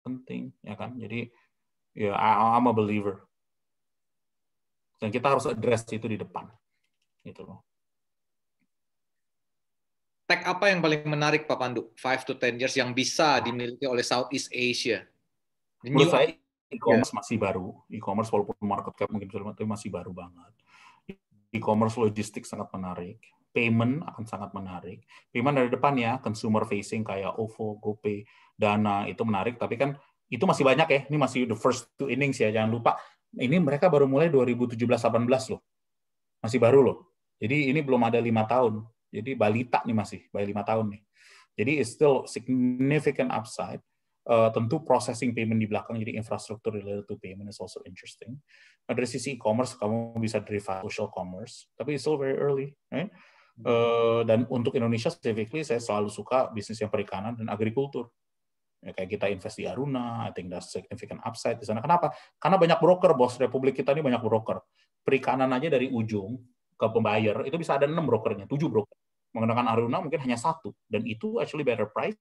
penting, ya kan? Jadi ya I'm a believer. Dan kita harus address itu di depan. Gitu loh. Tech apa yang paling menarik Pak Pandu? 5 to 10 years yang bisa dimiliki oleh Southeast Asia? Menurut saya e-commerce masih baru. E-commerce walaupun market cap mungkin tapi masih baru banget. E-commerce logistik sangat menarik. Payment akan sangat menarik. Payment dari depan ya, consumer facing kayak OVO, GoPay, Dana itu menarik. Tapi kan itu masih banyak ya. Ini masih the first two innings ya. Jangan lupa. Ini mereka baru mulai 2017-18 loh. Masih baru loh. Jadi ini belum ada 5 tahun. Jadi balita nih masih, baru 5 tahun nih. Jadi it's still significant upside. Tentu processing payment di belakang, jadi infrastruktur related to payment is also interesting. Nah, dari sisi e-commerce, kamu bisa derive social commerce, tapi it's still very early. Right? Dan untuk Indonesia specifically, saya selalu suka bisnis yang perikanan dan agrikultur. Ya, kayak kita invest di Aruna, I think that's significant upside di sana. Kenapa? Karena banyak broker, bos. Republik kita ini banyak broker. Perikanan aja dari ujung ke pembayar, itu bisa ada 6 brokernya, 7 broker. Menggunakan Aruna mungkin hanya 1. Dan itu actually better price,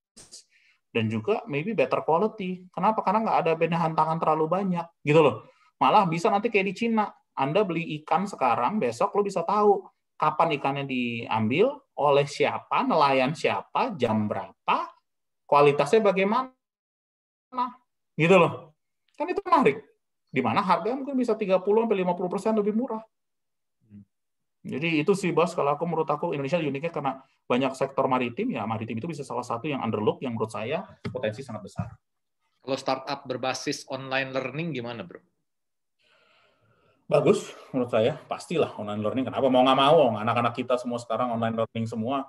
dan juga maybe better quality. Kenapa? Karena nggak ada benahan tangan terlalu banyak. Gitu loh. Malah bisa nanti kayak di Cina. Anda beli ikan sekarang, besok lo bisa tahu kapan ikannya diambil, oleh siapa, nelayan siapa, jam berapa, kualitasnya bagaimana, gitu loh. Kan itu menarik. Di mana harga mungkin bisa 30-50% lebih murah. Jadi itu sih bos, kalau menurut aku Indonesia uniknya karena banyak sektor maritim, ya maritim itu bisa salah satu yang underlook yang menurut saya potensi sangat besar. Kalau startup berbasis online learning gimana bro? Bagus menurut saya, pastilah online learning. Kenapa mau nggak mau, anak-anak kita semua sekarang online learning semua.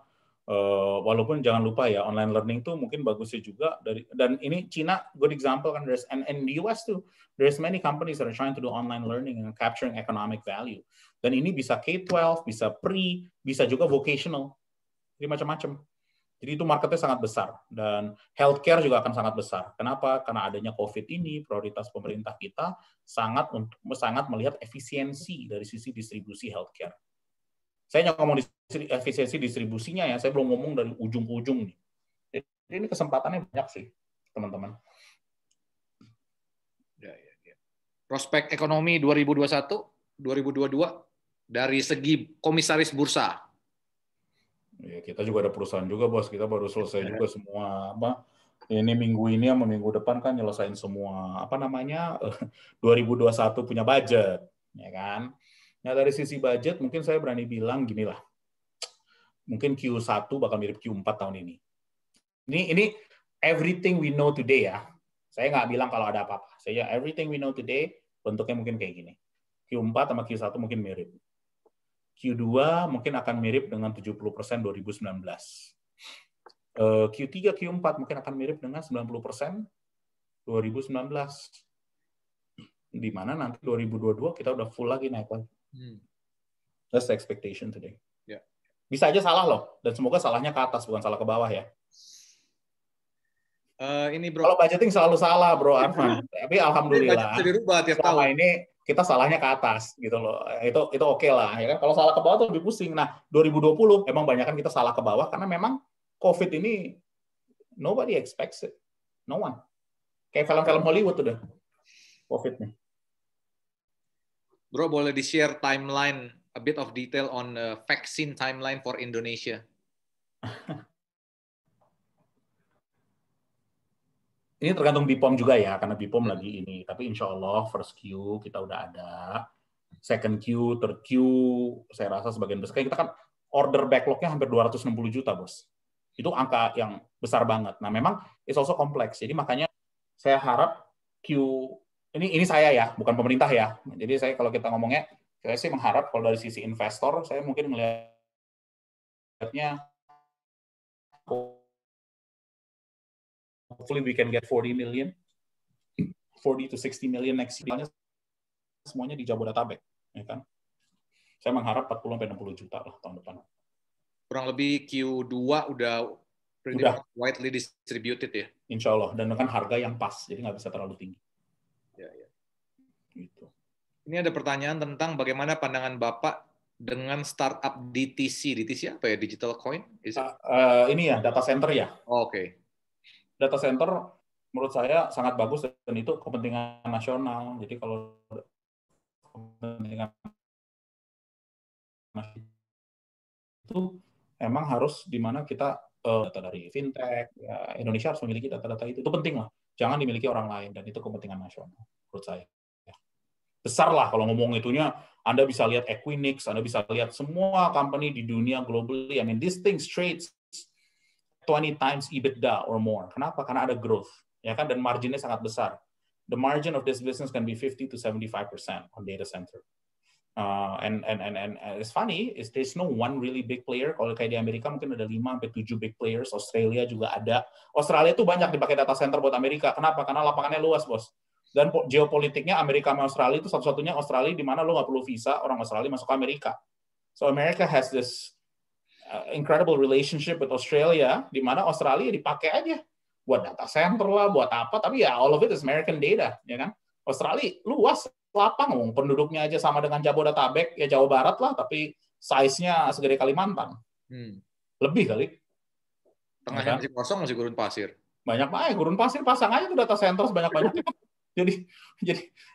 Walaupun jangan lupa ya, online learning tuh mungkin bagusnya juga dan ini Cina good example kan, and in the US too there's many companies that are trying to do online learning and capturing economic value. Dan ini bisa K-12, bisa pre, bisa juga vocational, jadi macam-macam. Jadi itu marketnya sangat besar dan healthcare juga akan sangat besar. Kenapa? Karena adanya COVID ini, prioritas pemerintah kita sangat melihat efisiensi dari sisi distribusi healthcare. Saya nggak ngomong efisiensi distribusinya ya, saya belum ngomong dari ujung ke ujung nih. Jadi ini kesempatannya banyak sih, teman-teman. Prospek ekonomi 2021-2022 dari segi komisaris bursa. Ya, kita juga ada perusahaan juga, bos. Kita baru selesai juga semua ini minggu ini sama minggu depan kan nyelesain semua 2021 punya budget, ya kan? Nah, dari sisi budget mungkin saya berani bilang gini lah. Mungkin Q1 bakal mirip Q4 tahun ini. Ini everything we know today ya. Saya nggak bilang kalau ada apa-apa. Saya everything we know today bentuknya mungkin kayak gini. Q4 sama Q1 mungkin mirip. Q2 mungkin akan mirip dengan 70% 2019. Q3, Q4 mungkin akan mirip dengan 90% 2019. Di mana nanti 2022 kita udah full lagi naik lagi. That's the expectation today. Yeah. Bisa aja salah loh, dan semoga salahnya ke atas bukan salah ke bawah ya. Ini bro. Kalau budgeting selalu salah bro Arfan, tapi alhamdulillah selama ini kita salahnya ke atas gitu loh. Itu oke lah ya kan. Kalau salah ke bawah tuh lebih pusing. Nah 2020 emang banyak kan kita salah ke bawah karena memang COVID ini nobody expects it, no one. Kayak film-film Hollywood udah COVID nih. Bro boleh di-share timeline, a bit of detail on vaccine timeline for Indonesia. Ini tergantung BPOM juga ya, karena BPOM lagi ini. Tapi insya Allah first Q kita udah ada. Second Q, third Q, saya rasa sebagian besar. Kita kan order backlog-nya hampir 260 juta, bos. Itu angka yang besar banget. Nah, memang it's also kompleks. Jadi makanya saya harap Q, ini saya ya, bukan pemerintah ya. Jadi saya kalau kita ngomongnya, saya sih mengharap kalau dari sisi investor, saya mungkin melihatnya hopefully we can get 40 to 60 million next year. Semuanya di Jabodetabek, ya kan? Saya mengharap 40-60 juta lah tahun depan. Kurang lebih Q2 udah widely distributed ya? Insya Allah, dan dengan harga yang pas, jadi nggak bisa terlalu tinggi. Ya, ya. Gitu. Ini ada pertanyaan tentang bagaimana pandangan Bapak dengan startup DTC. DTC apa ya? Digital Coin? Ini ya, data center ya? Oh, oke. Data center, menurut saya sangat bagus dan itu kepentingan nasional. Jadi kalau kepentingan nasional itu emang harus di mana kita data dari fintech, ya, Indonesia harus memiliki data-data itu penting lah. Jangan dimiliki orang lain dan itu kepentingan nasional menurut saya. Ya. Besar lah kalau ngomong itunya. Anda bisa lihat Equinix, Anda bisa lihat semua company di dunia globally. I mean, this thing trades 20 times EBITDA or more. Kenapa? Karena ada growth, ya kan, dan marginnya sangat besar. The margin of this business can be 50 to 75% on data center. And it's funny, there's no one really big player. Kalau kayak di Amerika mungkin ada 5-7 big players. Australia juga ada. Australia itu banyak dipakai data center buat Amerika. Kenapa? Karena lapangannya luas, bos. Dan geopolitiknya Amerika sama Australia itu satu-satunya Australia di mana lo nggak perlu visa orang Australia masuk ke Amerika. So America has this incredible relationship with Australia, di mana Australia dipakai aja buat data center lah, buat apa, tapi ya all of it is American data, ya kan? Australia luas, lapang, penduduknya aja sama dengan Jabodetabek, ya Jawa Barat lah, tapi size-nya segede Kalimantan. Lebih kali. Tengahnya ya kan? Masih kosong, masih gurun pasir. Banyak banget, gurun pasir, pasang aja tuh data center sebanyak-banyak. Jadi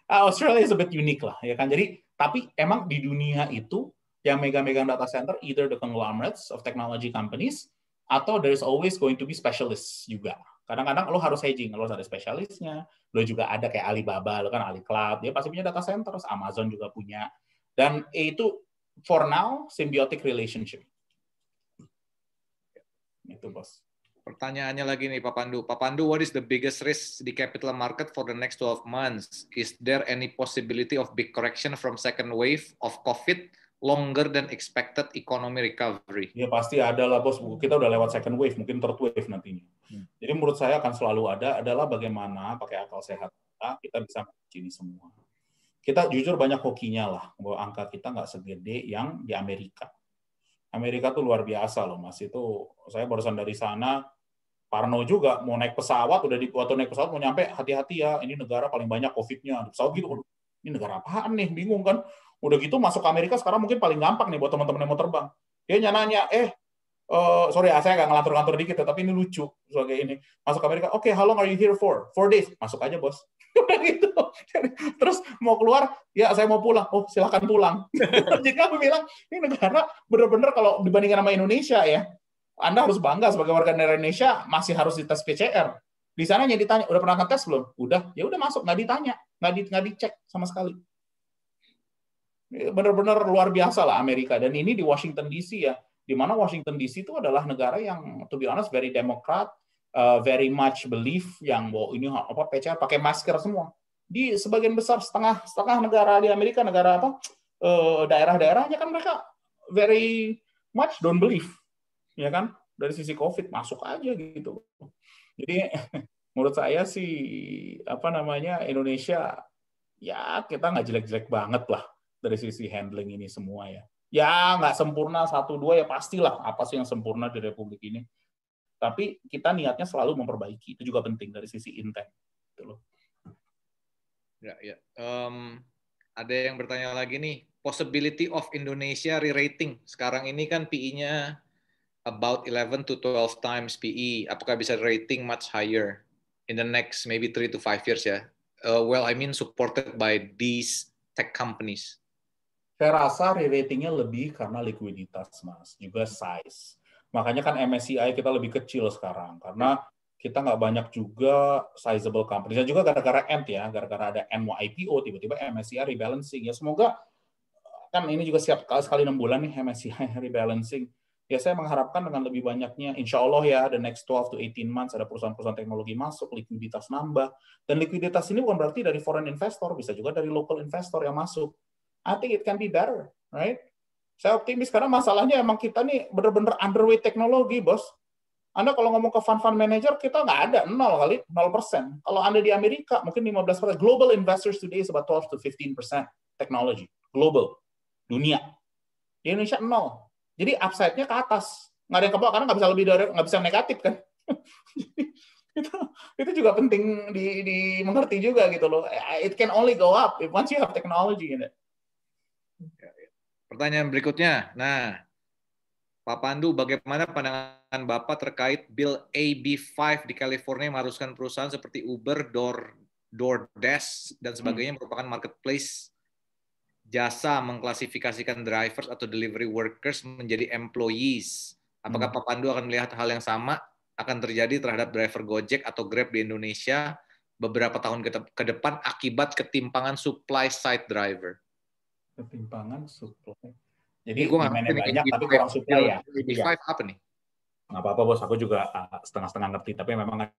Australia is a bit unique lah, ya kan? Jadi, tapi emang di dunia itu yang megang-megang data center, either the conglomerates of technology companies, atau there is always going to be specialists juga. Kadang-kadang lo harus hedging, lo harus ada spesialisnya, lo juga ada kayak Alibaba, lo kan Ali Cloud, dia pasti punya data center, Amazon juga punya. Dan itu, for now, symbiotic relationship. Itu, bos. Pertanyaannya lagi nih, Pak Pandu. Pak Pandu, what is the biggest risk di capital market for the next 12 months? Is there any possibility of big correction from second wave of COVID longer than expected economy recovery? Ya pasti ada lah, bos. Kita udah lewat second wave, mungkin third wave nantinya. Jadi menurut saya akan selalu ada, adalah bagaimana pakai akal sehat kita bisa menguji ini semua. Kita jujur banyak hokinya lah, bahwa angka kita nggak segede yang di Amerika. Amerika tuh luar biasa loh, Mas. Itu saya barusan dari sana, parno juga, mau naik pesawat, waktu naik pesawat mau nyampe, hati-hati ya, ini negara paling banyak COVID-nya. Di pesawat gitu, ini negara apaan nih, bingung kan. Udah gitu masuk ke Amerika sekarang mungkin paling gampang nih buat teman-teman yang mau terbang. Dia nanya, sorry saya nggak ngelantur-ngantur dikit, tapi ini lucu sebagai ini. Masuk ke Amerika, oke, how long are you here for? 4 days. Masuk aja, bos. Udah gitu. Terus mau keluar, ya saya mau pulang. Oh, silakan pulang. Jadi aku bilang, ini negara bener-bener kalau dibandingkan sama Indonesia ya, Anda harus bangga sebagai warga negara Indonesia masih harus dites PCR. Di sana yang ditanya, udah pernah ngetes belum? Udah, ya udah masuk, nggak ditanya, nggak dicek sama sekali. Benar-benar luar biasa lah Amerika. Dan ini di Washington DC ya, di mana Washington DC itu adalah negara yang, to be honest, very Democrat, very much believe yang bahwa ini apa PCR pakai masker semua. Di sebagian besar setengah negara di Amerika, negara apa daerah-daerahnya kan mereka very much don't believe. Ya kan, dari sisi COVID masuk aja gitu. Jadi menurut saya sih Indonesia ya kita nggak jelek-jelek banget lah dari sisi handling ini semua ya. Ya nggak sempurna 1-2 ya pastilah, apa sih yang sempurna di Republik ini. Tapi kita niatnya selalu memperbaiki, itu juga penting dari sisi intent. Gitu loh. Ya. Ada yang bertanya lagi nih, possibility of Indonesia re-rating. Sekarang ini kan PE-nya about 11 to 12 times PE. Apakah bisa rating much higher in the next maybe 3 to 5 years ya? Supported by these tech companies. Saya rasa re-ratingnya lebih karena likuiditas, Mas. Juga size. Makanya kan MSCI kita lebih kecil sekarang. Karena kita nggak banyak juga sizable companies. Dan juga gara-gara Ant ya, gara-gara ada Ant mau IPO, tiba-tiba MSCI rebalancing. Ya semoga, kan ini juga sekali 6 bulan nih MSCI rebalancing. Ya saya mengharapkan dengan lebih banyaknya, insya Allah ya, the next 12 to 18 months ada perusahaan-perusahaan teknologi masuk, likuiditas nambah. Dan likuiditas ini bukan berarti dari foreign investor, bisa juga dari local investor yang masuk. I think it can be better, right? Saya optimis karena masalahnya emang kita nih benar-benar underweight teknologi, bos. Anda kalau ngomong ke fund manager, kita nggak ada, 0%. Kalau Anda di Amerika, mungkin 15%. Global investors today is about 12 to 15% technology. Global. Dunia. Di Indonesia 0. Jadi upside-nya ke atas. Nggak ada yang ke bawah, karena nggak bisa lebih dari, nggak bisa negatif kan. itu juga penting dimengerti juga gitu loh. It can only go up once you have technology in it. Pertanyaan berikutnya. Nah, Pak Pandu, bagaimana pandangan Bapak terkait Bill AB5 di California mengharuskan perusahaan seperti Uber, DoorDash, dan sebagainya merupakan marketplace jasa mengklasifikasikan drivers atau delivery workers menjadi employees. Apakah Pak Pandu akan melihat hal yang sama akan terjadi terhadap driver Gojek atau Grab di Indonesia beberapa tahun ke depan akibat ketimpangan supply side driver? Ketimpangan supply. Jadi demand-nya banyak tapi kurang supply ya. AB5 apa nih? Nggak apa-apa bos, aku juga setengah-setengah ngerti, tapi memang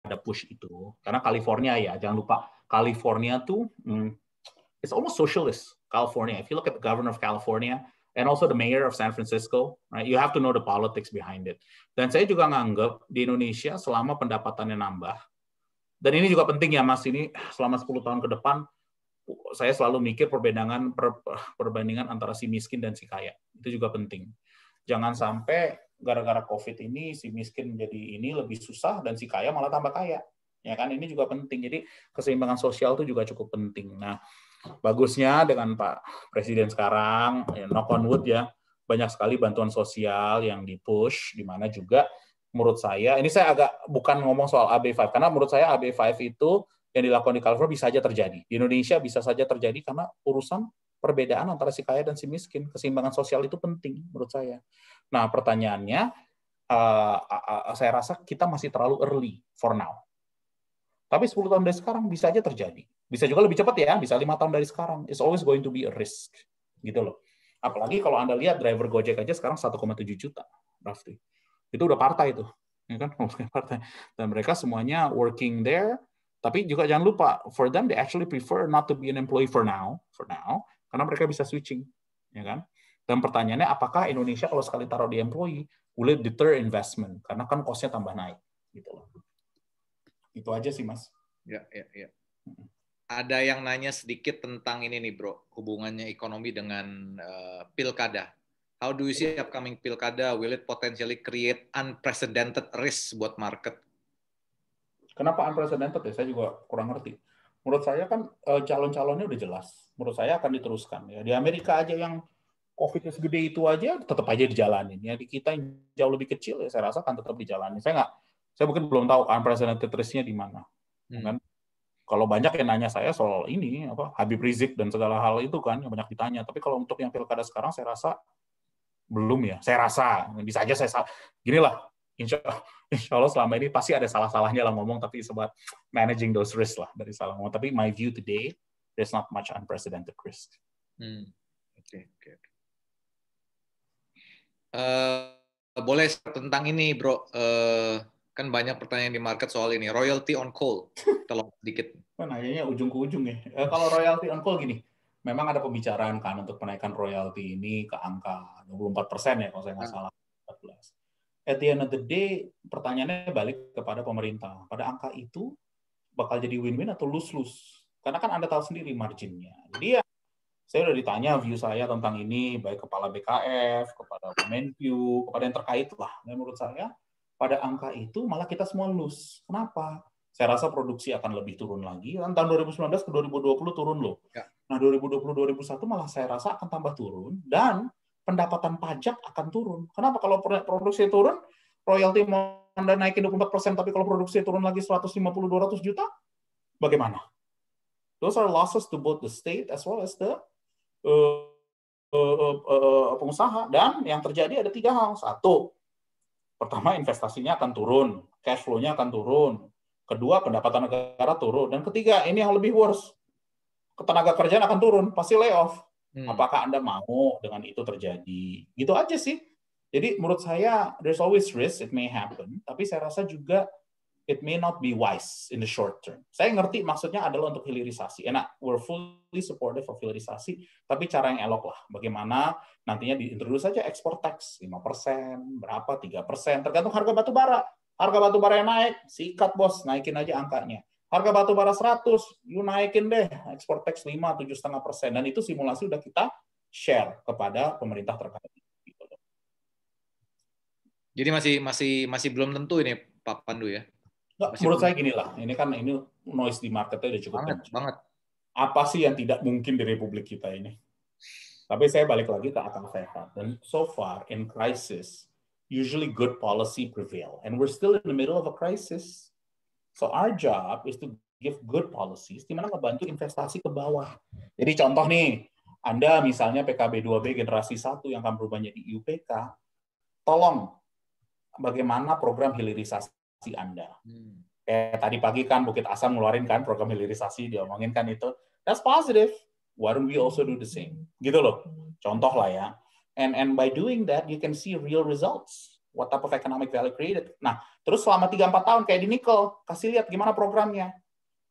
ada push itu. Karena California ya, jangan lupa California tuh it's almost socialist. California. If you look at the governor of California and also the mayor of San Francisco, right, you have to know the politics behind it. Dan saya juga nganggap di Indonesia selama pendapatannya nambah, dan ini juga penting ya Mas, ini selama 10 tahun ke depan, saya selalu mikir perbandingan antara si miskin dan si kaya. Itu juga penting. Jangan sampai gara-gara COVID ini si miskin menjadi ini lebih susah dan si kaya malah tambah kaya. Ya kan, ini juga penting. Jadi keseimbangan sosial itu juga cukup penting. Nah, bagusnya dengan Pak Presiden sekarang, ya, knock on wood ya, banyak sekali bantuan sosial yang di-push, di mana juga menurut saya, ini saya agak bukan ngomong soal AB5, karena menurut saya AB5 itu yang dilakukan di California bisa saja terjadi. Di Indonesia bisa saja terjadi karena urusan perbedaan antara si kaya dan si miskin. Keseimbangan sosial itu penting menurut saya. Nah, pertanyaannya, saya rasa kita masih terlalu early for now. Tapi 10 tahun dari sekarang bisa aja terjadi. Bisa juga lebih cepat ya, bisa 5 tahun dari sekarang. It's always going to be a risk. Gitu loh. Apalagi kalau Anda lihat driver Gojek aja sekarang 1,7 juta. Roughly. Itu udah partai itu. Ya kan? Partai. Dan mereka semuanya working there. Tapi juga jangan lupa, for them they actually prefer not to be an employee for now, karena mereka bisa switching. Ya kan? Dan pertanyaannya, apakah Indonesia kalau sekali taruh di employee, will it deter investment? Karena kan cost-nya tambah naik. Gitu loh. Itu aja sih, Mas. Ya. Ada yang nanya sedikit tentang ini nih, Bro, hubungannya ekonomi dengan pilkada. How do you see upcoming pilkada? Will it potentially create unprecedented risk buat market? Kenapa unprecedented ya? Saya juga kurang ngerti. Menurut saya kan calon-calonnya udah jelas. Menurut saya akan diteruskan. Ya, di Amerika aja yang COVID-nya segede itu aja tetap aja dijalanin. Ya, di kita yang jauh lebih kecil ya saya rasa akan tetap dijalanin. Saya mungkin belum tahu unprecedented risk-nya di mana. Kan? Kalau banyak yang nanya saya soal ini, Habib Rizik dan segala hal itu kan, yang banyak ditanya. Tapi kalau untuk yang pilkada sekarang, saya rasa belum ya. Saya rasa, bisa aja saya salah. Ginilah, insya Allah selama ini pasti ada salah-salahnya lah ngomong, tapi it's about managing those risks lah dari salah ngomong. Tapi my view today, there's not much unprecedented risk. Oke. Boleh tentang ini, Bro. Kan banyak pertanyaan di market soal ini. Royalty on coal. Tolong sedikit. Nanyanya ujung ke ujung ya. Kalau royalty on coal gini, memang ada pembicaraan kan untuk menaikkan royalty ini ke angka 24% ya kalau saya nggak salah. 14. At the end of the day, pertanyaannya balik kepada pemerintah. Pada angka itu bakal jadi win-win atau lose-lose. Karena kan Anda tahu sendiri marginnya. Jadi ya, saya udah ditanya view saya tentang ini, baik kepala BKF, kepada Menq, kepada yang terkait lah. Dan menurut saya, pada angka itu malah kita semua lose. Kenapa? Saya rasa produksi akan lebih turun lagi. Kan tahun 2019 ke 2020 turun loh. Ya. Nah 2020-2021 malah saya rasa akan tambah turun. Dan pendapatan pajak akan turun. Kenapa? Kalau produksi turun, royalti mau Anda naikin 24%, tapi kalau produksi turun lagi 150-200 juta, bagaimana? Those are losses to both the state as well as the pengusaha. Dan yang terjadi ada 3 hal. 1, pertama investasinya akan turun, cash flow-nya akan turun. Kedua, pendapatan negara turun. Dan ketiga, ini yang lebih worse, ketenaga kerjaan akan turun, pasti layoff. Apakah Anda mau dengan itu terjadi? Gitu aja sih. Jadi menurut saya, there's always risk, it may happen. Tapi saya rasa juga it may not be wise in the short term. Saya ngerti maksudnya adalah untuk hilirisasi. Enak, we're fully supportive of hilirisasi, tapi cara yang elok lah. Bagaimana nantinya diintroduce saja export tax 5%, berapa, 3%, tergantung harga batu bara. Harga batu bara yang naik, sikat bos, naikin aja angkanya. Harga batu bara 100, you naikin deh, export tax 5, 7,5%. Dan itu simulasi udah kita share kepada pemerintah terkait. Jadi masih belum tentu ini Pak Pandu ya? Menurut saya gini lah, ini noise di marketnya udah cukup banget. Apa sih yang tidak mungkin di Republik kita ini? Tapi saya balik lagi ke akal sehat. Dan so far in crisis, usually good policy prevail. And we're still in the middle of a crisis. So our job is to give good policies, di mana ngebantu investasi ke bawah. Jadi contoh nih, Anda misalnya PKB 2B generasi 1 yang akan berubah menjadi IUPK, tolong bagaimana program hilirisasi Anda. Kayak tadi pagi kan Bukit Asam ngeluarin kan program hilirisasi, diomongin kan itu. That's positive. Why don't we also do the same? Gitu loh. Contoh lah ya. And by doing that, you can see real results. What type of economic value created. Nah, terus selama 3-4 tahun kayak di nikel, kasih lihat gimana programnya.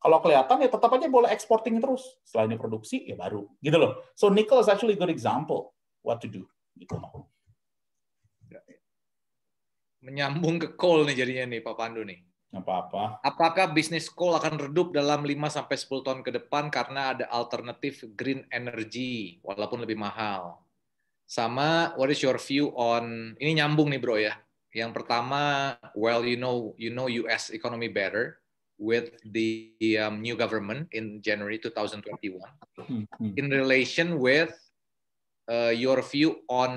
Kalau kelihatan ya tetap aja boleh exporting terus. Setelah ini produksi, ya baru. Gitu loh. So nickel is actually a good example what to do. Gitu loh. Menyambung ke coal nih jadinya nih Pak Pandu nih. Apa-apa. Apakah bisnis coal akan redup dalam 5-10 tahun ke depan karena ada alternatif green energy walaupun lebih mahal? Sama, what is your view on, ini nyambung nih bro ya. Yang pertama, well, you know US economy better with the new government in January 2021. In relation with your view on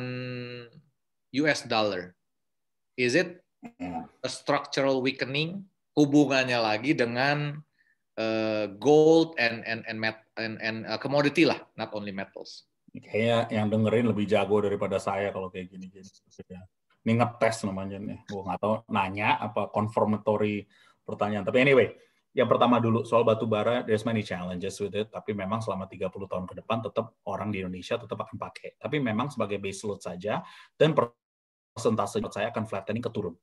US dollar, is it a structural weakening? Hubungannya lagi dengan gold and commodity lah, not only metals. Kayaknya yang dengerin lebih jago daripada saya kalau kayak gini-gini. Ini ngetes namanya nih. Gue nggak tahu nanya apa confirmatory pertanyaan. Tapi anyway, yang pertama dulu soal batu bara, there's many challenges with it. Tapi memang selama 30 tahun ke depan tetap orang di Indonesia tetap akan pakai. Tapi memang sebagai base load saja dan persentase saya akan flattening ke turun.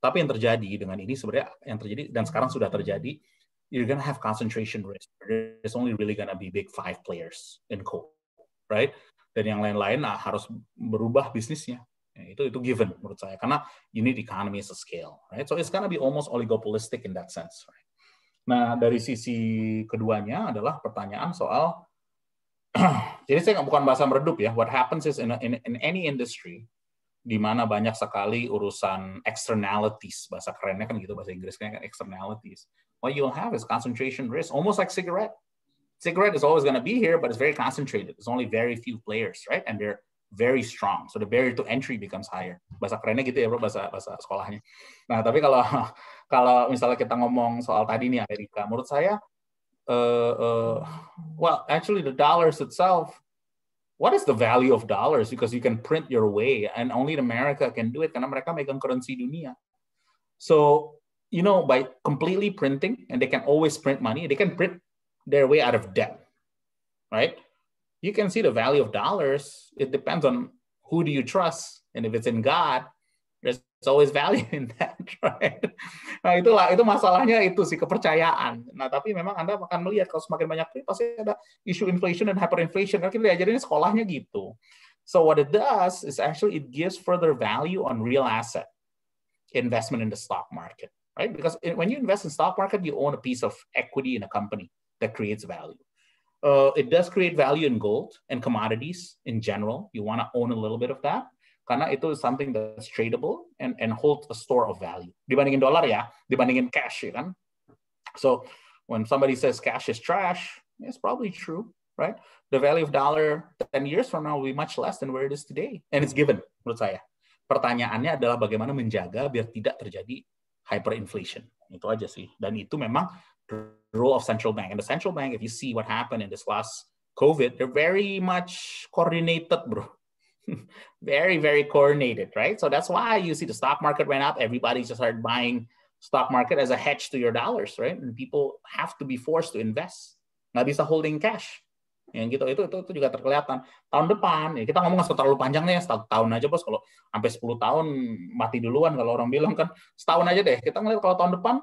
Tapi yang terjadi dengan ini sebenarnya yang terjadi dan sekarang sudah terjadi, you're gonna have concentration risk. There's only really gonna be big 5 players in coal. Right? Dan yang lain-lain harus berubah bisnisnya. Itu given menurut saya karena you need economy as a scale, right? So it's gonna be almost oligopolistic in that sense, right? Nah, dari sisi keduanya adalah pertanyaan soal jadi saya bukan bahasa meredup ya. What happens is in any industry di mana banyak sekali urusan externalities, bahasa kerennya kan gitu, bahasa Inggrisnya kan externalities. What you'll have is concentration risk, almost like cigarette. Cigarette is always going to be here, but it's very concentrated. There's only very few players, right? And they're very strong. So the barrier to entry becomes higher. Bahasa kerennya gitu ya, bro, bahasa sekolahnya. Nah, tapi kalau misalnya kita ngomong soal tadi nih Amerika, menurut saya, well, actually the dollars itself, what is the value of dollars? Because you can print your way, and only America can do it karena mereka megang currency dunia. So, you know, by completely printing, and they can always print money, they can print their way out of debt, right? You can see the value of dollars. It depends on who do you trust. And if it's in God, there's always value in that, right? Nah, itu masalahnya itu sih, kepercayaan. Nah, tapi memang Anda akan melihat kalau semakin banyak pasti ada isu inflation dan hyperinflation. Kan kita diajarin sekolahnya gitu. So what it does is actually it gives further value on real asset investment in the stock market, right? Because when you invest in stock market, you own a piece of equity in a company that creates value. It does create value in gold and commodities in general. You want to own a little bit of that karena itu something that's tradable and holds a store of value. Dibandingin dolar ya, dibandingin cash ya kan. So when somebody says cash is trash, it's probably true, right? The value of dollar 10 years from now will be much less than where it is today, and it's given menurut saya. Pertanyaannya adalah bagaimana menjaga biar tidak terjadi hyperinflation. Itu aja sih. Dan itu memang the role of central bank. And the central bank, if you see what happened in this last COVID, they're very much coordinated, bro. Very, very coordinated, right? So that's why you see the stock market went up. Everybody just started buying stock market as a hedge to your dollars, right? And people have to be forced to invest. Nggak bisa holding cash. Yang gitu, itu juga terkelihatan. Tahun depan, ya kita ngomong nggak terlalu panjang nih, 1 tahun aja bos. Kalau sampai 10 tahun mati duluan kalau orang bilang kan. Setahun aja deh. Kita ngeliat kalau tahun depan,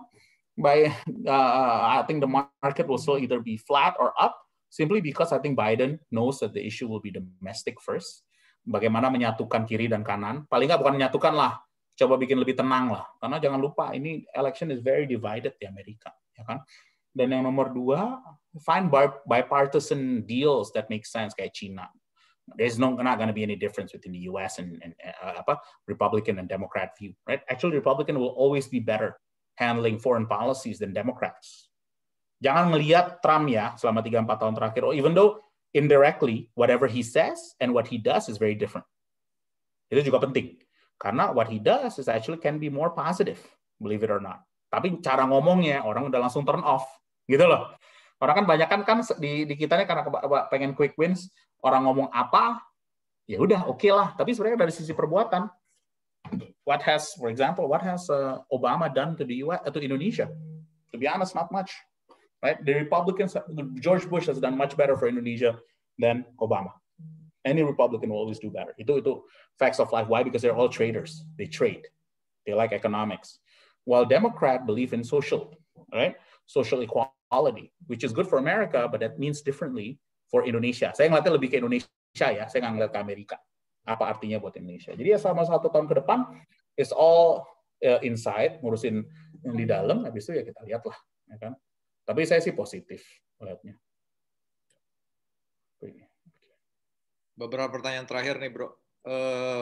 I think the market will still either be flat or up, simply because I think Biden knows that the issue will be domestic first. Bagaimana menyatukan kiri dan kanan. Paling nggak bukan menyatukan lah, coba bikin lebih tenang lah. Karena jangan lupa, ini election is very divided di Amerika. Ya kan? Dan yang nomor 2, find bipartisan deals that make sense kayak China. There's not going to be any difference between the US and Republican and Democrat view, right? Actually, Republican will always be better handling foreign policies than Democrats. Jangan melihat Trump ya selama 3-4 tahun terakhir. Even though indirectly whatever he says and what he does is very different. Itu juga penting. Karena what he does is actually can be more positive, believe it or not. Tapi cara ngomongnya orang udah langsung turn off, gitu loh. Orang kan banyak kan di kita nih karena pengen quick wins, orang ngomong apa, ya udah oke lah. Tapi sebenarnya dari sisi perbuatan, what has Obama done to the US, to Indonesia? To be honest, not much. Right? The Republicans, George Bush has done much better for Indonesia than Obama. Any Republican will always do better. Itu facts of life. Why? Because they're all traders. They trade. They like economics. While Democrat believe in social, right? Social equality, which is good for America, but that means differently for Indonesia. Saya ngeliatnya lebih ke Indonesia ya. Saya nggak ngeliat ke Amerika. Apa artinya buat Indonesia? Jadi ya selama 1 tahun ke depan, it's all inside, ngurusin yang di dalam. Habis itu ya kita lihat lah, ya kan? Tapi saya sih positif melihatnya. Beberapa pertanyaan terakhir nih, Bro.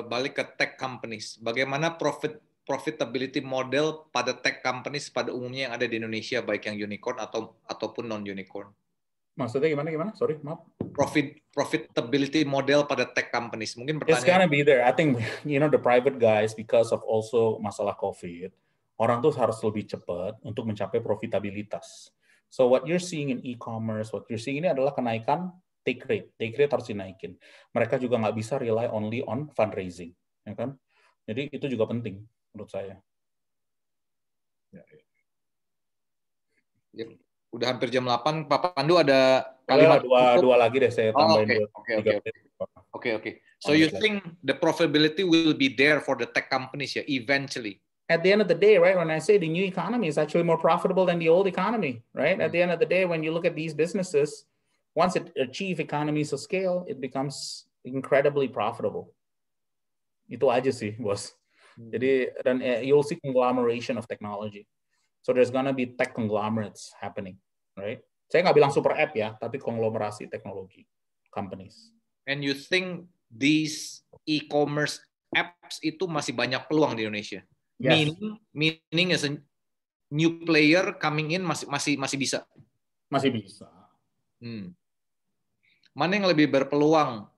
Balik ke tech companies. Bagaimana profitability model pada tech companies pada umumnya yang ada di Indonesia, baik yang unicorn ataupun non-unicorn? Maksudnya gimana? Sorry, maaf. Profitability model pada tech companies. Mungkin pertanyaan. It's gonna be there. I think the private guys, because of also masalah COVID, orang tuh harus lebih cepat untuk mencapai profitabilitas. So what you're seeing in e-commerce, what you're seeing ini adalah kenaikan take rate. Take rate harus dinaikin. Mereka juga nggak bisa rely only on fundraising, ya kan? Jadi itu juga penting menurut saya. Ya. Udah hampir jam 8, Pak Pandu ada kalimat dua lagi deh saya tambahin. Oke. So you think the profitability will be there for the tech companies ya eventually? At the end of the day, right, when I say the new economy is actually more profitable than the old economy, right? At the end of the day, when you look at these businesses, once it achieve economies of scale, it becomes incredibly profitable. Itu aja sih, bos. Jadi, dan you'll see conglomeration of technology. So there's gonna be tech conglomerates happening, right? Saya nggak bilang super app ya, tapi konglomerasi teknologi companies. And you think these e-commerce apps itu masih banyak peluang di Indonesia? Yes. Meaning as a new player coming in masih bisa. Masih bisa. Mana yang lebih berpeluang?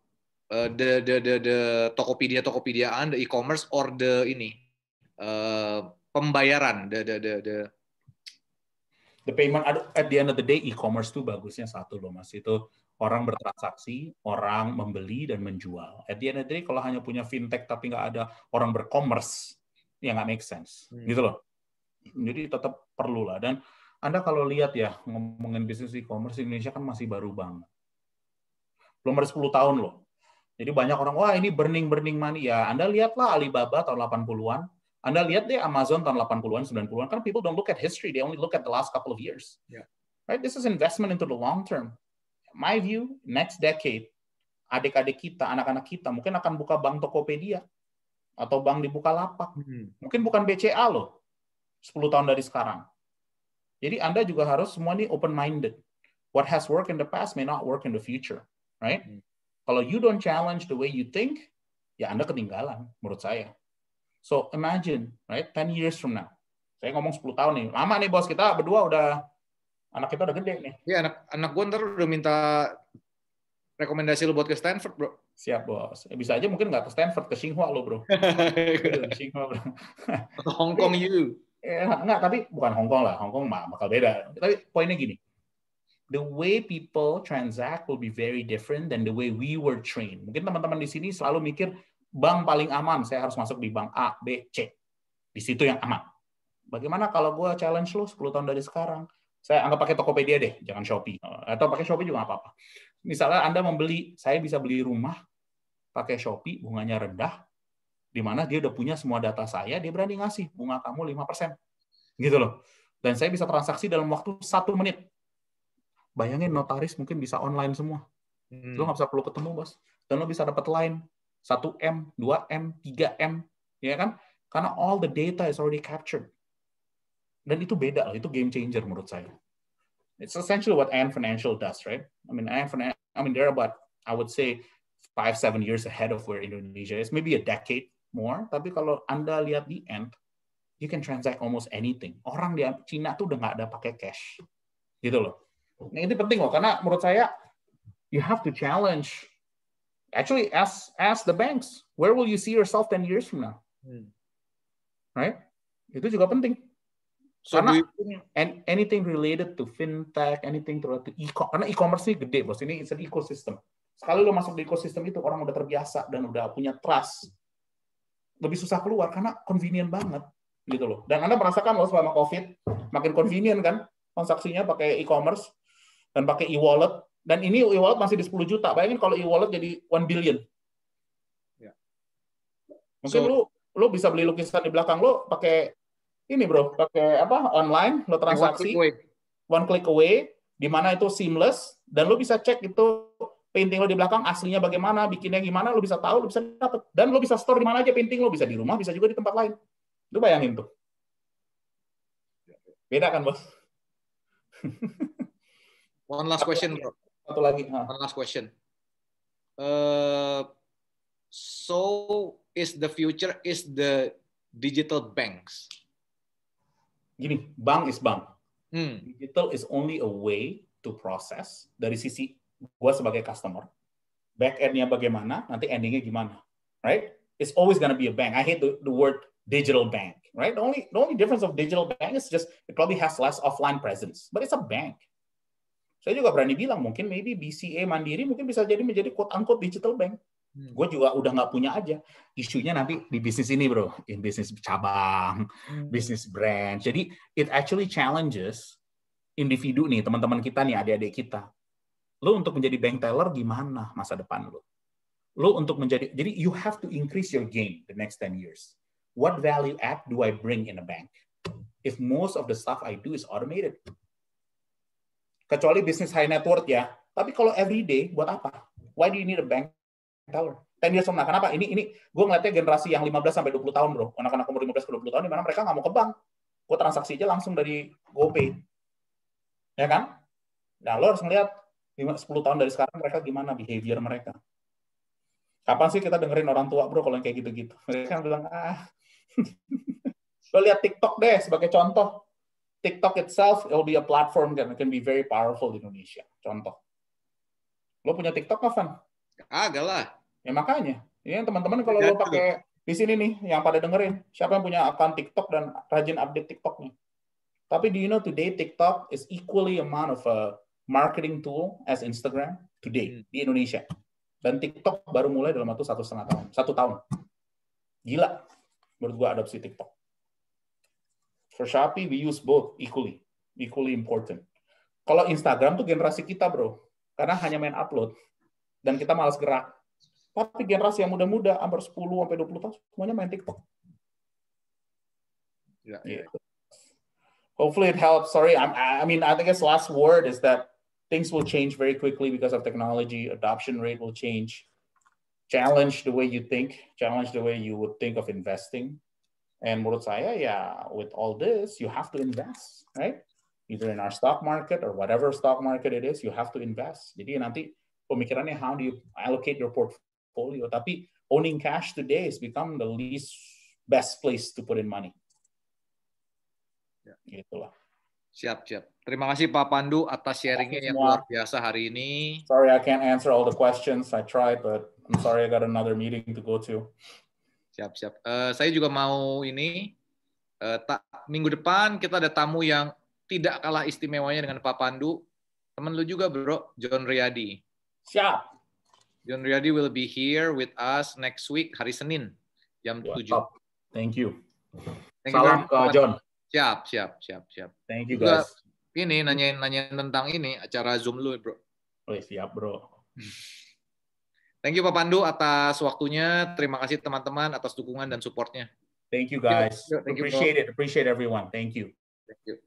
The Tokopedia-Tokopediaan, the e-commerce, or the pembayaran, the payment. At the end of the day, e-commerce tuh bagusnya satu loh, Mas. Itu orang bertransaksi, orang membeli dan menjual. At the end of the day, kalau hanya punya fintech tapi nggak ada orang bercommerce, ya nggak make sense, gitu loh. Jadi tetap perlu lah. Dan Anda kalau lihat ya, ngomongin bisnis e-commerce, Indonesia kan masih baru banget. Belum ada 10 tahun loh. Jadi banyak orang, wah ini burning money. Ya, Anda lihatlah Alibaba tahun 80-an. Anda lihat deh Amazon tahun 80-an, 90-an. Kan people don't look at history, they only look at the last couple of years. Yeah. Right? This is investment into the long term. My view, next decade, adik-adik kita, anak-anak kita mungkin akan buka bank Tokopedia atau bank di Bukalapak. Mungkin bukan BCA loh, 10 tahun dari sekarang. Jadi Anda juga harus semua ini open-minded. What has worked in the past may not work in the future. Right? Kalau you don't challenge the way you think, ya Anda ketinggalan, menurut saya. So imagine, right, 10 years from now. Saya ngomong 10 tahun nih. Lama nih bos, kita berdua anak kita udah gede nih. Iya, anak gue ntar udah minta rekomendasi lu buat ke Stanford, bro. Siap, bos. Bisa aja mungkin nggak ke Stanford, ke Tsinghua lo, bro. Tsinghua, bro. Hong Kong U. Enggak, tapi bukan Hong Kong lah. Hong Kong bakal beda. Tapi poinnya gini. The way people transact will be very different than the way we were trained. Mungkin teman-teman di sini selalu mikir, bank paling aman, saya harus masuk di bank A, B, C. Di situ yang aman. Bagaimana kalau gue challenge lo 10 tahun dari sekarang? Saya anggap pakai Tokopedia deh, jangan Shopee. Atau pakai Shopee juga nggak apa-apa. Misalnya Anda saya bisa beli rumah pakai Shopee, bunganya rendah, di mana dia udah punya semua data saya, dia berani ngasih bunga kamu 5%. Gitu loh. Dan saya bisa transaksi dalam waktu 1 menit. Bayangin notaris mungkin bisa online semua. Lo nggak perlu ketemu, bos. Dan lo bisa dapat line 1M, 2M, 3M. Ya kan? Karena all the data is already captured. Dan itu beda loh. Itu game changer menurut saya. It's essentially what Ant Financial does, right? I mean, they're about, I would say, 5-7 years ahead of where Indonesia is. Maybe a decade more. Tapi kalau Anda lihat di Ant, you can transact almost anything. Orang di Cina tuh udah nggak ada pakai cash. Gitu loh. Nah, ini penting loh, karena menurut saya you have to challenge. Actually, ask the banks, where will you see yourself 10 years from now? Right? Itu juga penting. So Karena anything related to fintech, anything related to e-commerce, karena e-commerce ini gede, bos. Ini it's an ecosystem. Sekali lo masuk di ekosistem itu, orang udah terbiasa dan udah punya trust. Lebih susah keluar karena convenient banget, gitu loh. Dan Anda merasakan loh selama COVID, makin convenient kan transaksinya pakai e-commerce dan pakai e-wallet. Dan ini e-wallet masih di 10 juta. Bayangin kalau e-wallet jadi 1 billion. Ya. Mungkin lo bisa beli lukisan di belakang lo pakai ini bro, pakai apa online, lo transaksi, one click away, di mana itu seamless, dan lo bisa cek itu painting lo di belakang aslinya bagaimana, bikinnya gimana, lo bisa tahu, lo bisa dapat, dan lo bisa store di mana aja painting lo, bisa di rumah, bisa juga di tempat lain. Lo bayangin tuh, beda kan bos? One last question bro. Satu lagi. One last question. So is the future is the digital banks? Gini, bank is bank. Digital is only a way to process dari sisi gue sebagai customer. Back end-nya bagaimana, nanti ending-nya gimana. Right? It's always going to be a bank. I hate the word digital bank. Right? The only difference of digital bank is just it probably has less offline presence. But it's a bank. Saya juga berani bilang, mungkin maybe BCA Mandiri mungkin bisa jadi menjadi quote-unquote digital bank. Gue juga udah nggak punya aja. Isunya nanti di bisnis ini bro, in bisnis cabang, bisnis brand. Jadi it actually challenges individu nih, teman-teman kita nih, adik-adik kita. Lo untuk menjadi bank teller gimana masa depan lo? Lo untuk menjadi, jadi you have to increase your game the next 10 years. What value add do I bring in a bank? If most of the stuff I do is automated. Kecuali bisnis high net worth ya. Tapi kalau everyday, buat apa? Why do you need a bank teller? 10 years from now. Kenapa? Ini gue ngeliatnya generasi yang 15-20 tahun bro. Anak-anak umur 15-20 tahun, di mana mereka nggak mau ke bank. Gue transaksi aja langsung dari GoPay. Ya kan? Nah, lo harus ngeliat 10 tahun dari sekarang mereka gimana behavior mereka. Kapan sih kita dengerin orang tua bro kalau yang kayak gitu-gitu? Mereka bilang, lo lihat TikTok deh sebagai contoh. TikTok itself, it will be a platform that can be very powerful di Indonesia. Contoh. Lo punya TikTok, Kavan? Agak lah. Ya makanya. Ini teman-teman kalau lo pakai di sini nih, yang pada dengerin, siapa yang punya akun TikTok dan rajin update TikToknya. Tapi do you know today TikTok is equally amount of a marketing tool as Instagram today di Indonesia. Dan TikTok baru mulai dalam waktu 1,5 tahun. 1 tahun. Gila. Menurut gua adopsi TikTok. For Shopee, we use both equally important. Kalau Instagram tuh generasi kita, bro. Karena hanya main upload. Dan kita malas gerak. Tapi generasi yang muda-muda, hampir 10-20 tahun, semuanya main TikTok. Yeah. Hopefully it helps. Sorry, I guess last word is that things will change very quickly because of technology. Adoption rate will change. Challenge the way you think. Challenge the way you would think of investing. And menurut saya, ya, with all this, you have to invest, right? Either in our stock market or whatever stock market it is, you have to invest. Jadi nanti pemikirannya, how do you allocate your portfolio? Tapi owning cash today has become the least best place to put in money. Ya, gitulah. Siap. Terima kasih Pak Pandu atas sharingnya yang luar biasa hari ini. Sorry, I can't answer all the questions. I tried, but I'm sorry I got another meeting to go to. Siap. Saya juga mau minggu depan kita ada tamu yang tidak kalah istimewanya dengan Pak Pandu. Temen lu juga, bro, John Riyadi. Siap. John Riyadi will be here with us next week, hari Senin, jam 7. Thank you. Salam ke John. Siap. Thank you, guys. Ini nanyain tentang ini acara Zoom lu, bro. Oh, siap, bro. Thank you Pak Pandu atas waktunya. Terima kasih teman-teman atas dukungan dan supportnya. Thank you guys. Appreciate it. Appreciate everyone. Thank you. Thank you.